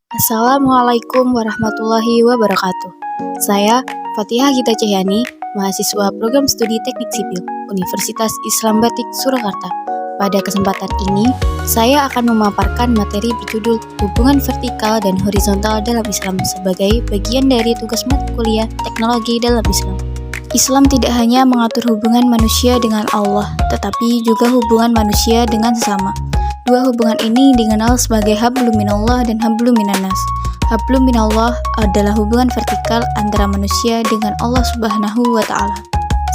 Assalamualaikum warahmatullahi wabarakatuh. Saya Fatihah Gita Cahyani, mahasiswa program studi Teknik Sipil Universitas Islam Batik Surakarta. Pada kesempatan ini, saya akan memaparkan materi berjudul Hubungan Vertikal dan Horizontal dalam Islam sebagai bagian dari tugas mata kuliah Teknologi dalam Islam. Islam tidak hanya mengatur hubungan manusia dengan Allah, tetapi juga hubungan manusia dengan sesama. Dua hubungan ini dikenal sebagai hablum minallah dan hablum minannas. Hablum minallah adalah hubungan vertikal antara manusia dengan Allah Subhanahu wa Ta'ala.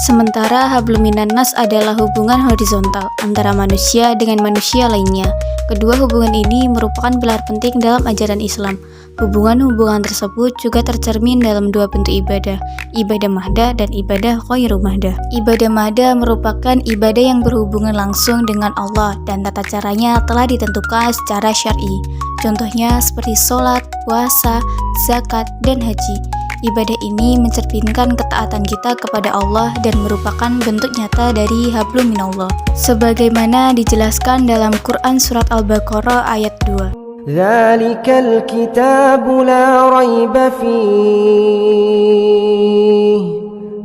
Sementara hablum minannas adalah hubungan horizontal antara manusia dengan manusia lainnya. Kedua hubungan ini merupakan pilar penting dalam ajaran Islam. Hubungan-hubungan tersebut juga tercermin dalam dua bentuk ibadah, ibadah mahdah dan ibadah ghairu mahdah. Ibadah mahdah merupakan ibadah yang berhubungan langsung dengan Allah dan tata caranya telah ditentukan secara syar'i. Contohnya seperti sholat, puasa, zakat, dan haji. Ibadah ini mencerminkan ketaatan kita kepada Allah dan merupakan bentuk nyata dari hablum minallah. Sebagaimana dijelaskan dalam Quran Surat Al-Baqarah ayat 2. ذَلِكَ الْكِتَابُ لَا رَيْبَ فِيهِ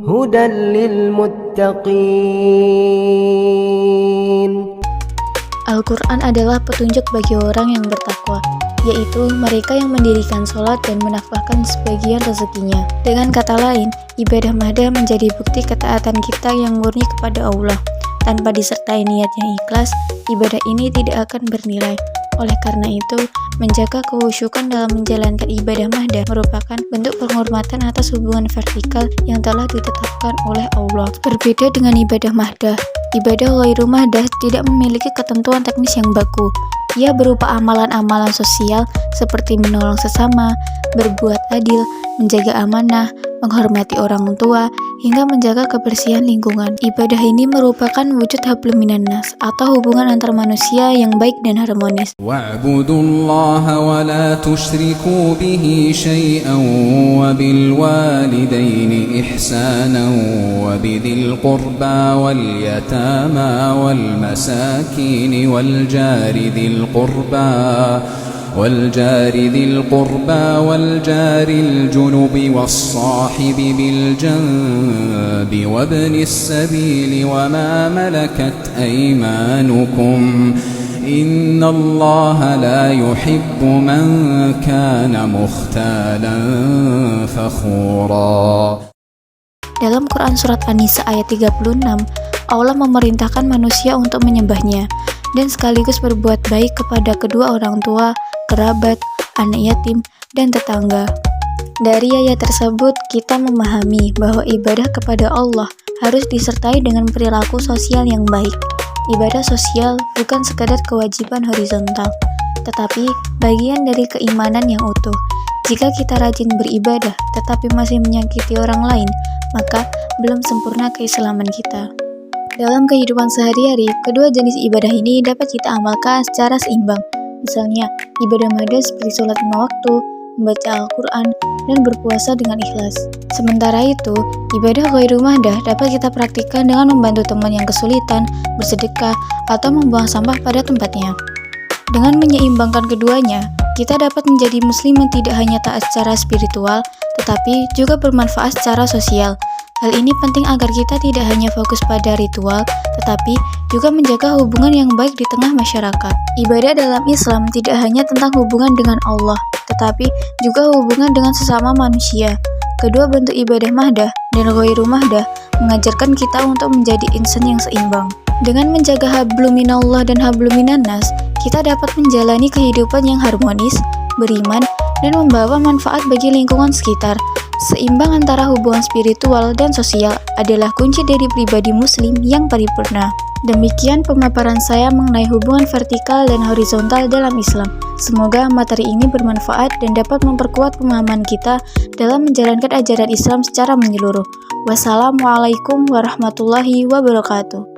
هُدًى لِلْمُتَّقِينَ. Al-Quran adalah petunjuk bagi orang yang bertakwa, yaitu mereka yang mendirikan sholat dan menafkahkan sebagian rezekinya. Dengan kata lain, ibadah mahdah menjadi bukti ketaatan kita yang murni kepada Allah. Tanpa disertai niat yang ikhlas, ibadah ini tidak akan bernilai. Oleh karena itu, menjaga kehusyukan dalam menjalankan ibadah mahdah merupakan bentuk penghormatan atas hubungan vertikal yang telah ditetapkan oleh Allah. Berbeda dengan ibadah mahdah, ibadah ghairu mahdah tidak memiliki ketentuan teknis yang baku. Ia berupa amalan-amalan sosial seperti menolong sesama, berbuat adil, menjaga amanah, menghormati orang tua, hingga menjaga kebersihan lingkungan. Ibadah ini merupakan wujud hablum minannas atau hubungan antar manusia yang baik dan harmonis. Wa'budullaha wa la tusyriku bihi syai'an wa bil walidaini ihsanan wa bidhil qurba wal yatama wal masakin wal jari dhil qurba والجار ذي القربى والجار الجنب والصاحب بالجنب وابن السبيل وما ملكت أيمانكم إن الله لا يحب من كان مختالا فخورا. Dalam Quran Surat An-Nisa ayat 36, Allah memerintahkan manusia untuk menyembahnya dan sekaligus berbuat baik kepada kedua orang tua, kerabat, anak yatim, dan tetangga. Dari ayat tersebut, kita memahami bahwa ibadah kepada Allah harus disertai dengan perilaku sosial yang baik. Ibadah sosial bukan sekadar kewajiban horizontal, tetapi bagian dari keimanan yang utuh. Jika kita rajin beribadah tetapi masih menyakiti orang lain, maka belum sempurna keislaman kita. Dalam kehidupan sehari-hari, kedua jenis ibadah ini dapat kita amalkan secara seimbang. Misalnya, ibadah mahdah seperti sholat 5 waktu, membaca Al-Quran, dan berpuasa dengan ikhlas. Sementara itu, ibadah ghairu mahdah dapat kita praktikkan dengan membantu teman yang kesulitan, bersedekah, atau membuang sampah pada tempatnya. Dengan menyeimbangkan keduanya, kita dapat menjadi muslim yang tidak hanya taat secara spiritual, tetapi juga bermanfaat secara sosial. Hal ini penting agar kita tidak hanya fokus pada ritual, tetapi juga menjaga hubungan yang baik di tengah masyarakat. Ibadah dalam Islam tidak hanya tentang hubungan dengan Allah, tetapi juga hubungan dengan sesama manusia. Kedua bentuk ibadah mahdah dan ghairu mahdah mengajarkan kita untuk menjadi insan yang seimbang. Dengan menjaga hablum minallah dan hablum minannas, kita dapat menjalani kehidupan yang harmonis, beriman, dan membawa manfaat bagi lingkungan sekitar. Seimbang antara hubungan spiritual dan sosial adalah kunci dari pribadi muslim yang paripurna. Demikian pemaparan saya mengenai hubungan vertikal dan horizontal dalam Islam. Semoga materi ini bermanfaat dan dapat memperkuat pemahaman kita dalam menjalankan ajaran Islam secara menyeluruh. Wassalamualaikum warahmatullahi wabarakatuh.